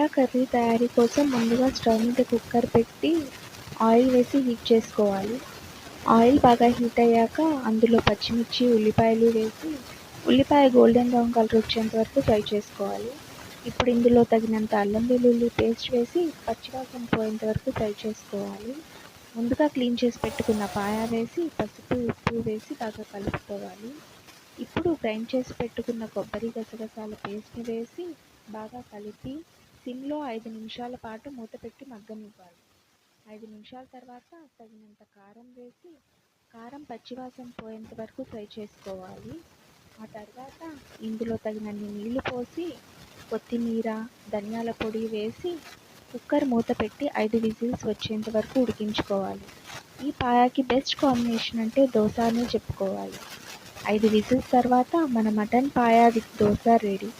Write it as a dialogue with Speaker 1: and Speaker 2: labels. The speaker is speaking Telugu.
Speaker 1: పాయా కర్రీ తయారీ కోసం ముందుగా స్టవ్ మీద కుక్కర్ పెట్టి ఆయిల్ వేసి హీట్ చేసుకోవాలి. ఆయిల్ బాగా హీట్ అయ్యాక అందులో పచ్చిమిర్చి, ఉల్లిపాయలు వేసి ఉల్లిపాయ గోల్డెన్ బ్రౌన్ కలర్ వచ్చేంత వరకు ఫ్రై చేసుకోవాలి. ఇప్పుడు ఇందులో తగినంత అల్లం వెల్లుల్లి పేస్ట్ వేసి పచ్చివాసన పోయేంత వరకు ఫ్రై చేసుకోవాలి. ముందుగా క్లీన్ చేసి పెట్టుకున్న పాయా వేసి పసుపు, ఉప్పు వేసి బాగా కలుపుకోవాలి. ఇప్పుడు గ్రైండ్ చేసి పెట్టుకున్న కొబ్బరి, గసగసాల పేస్ట్ని వేసి బాగా కలిపి సిమ్లో 5 నిమిషాల పాటు మూత పెట్టి మగ్గనివ్వాలి. 5 నిమిషాల తర్వాత తగినంత కారం వేసి కారం పచ్చివాసన పోయేంత వరకు ఫ్రై చేసుకోవాలి. ఆ తర్వాత ఇందులో తగినన్ని నీళ్లు పోసి కొత్తిమీర, ధనియాల పొడి వేసి కుక్కర్ మూత పెట్టి 5 విజిల్స్ వచ్చేంత వరకు ఉడికించుకోవాలి. ఈ పాయాకి బెస్ట్ కాంబినేషన్ అంటే దోశ అనే చెప్పుకోవాలి. 5 విజిల్స్ తర్వాత మన mutton paya with dosa ready.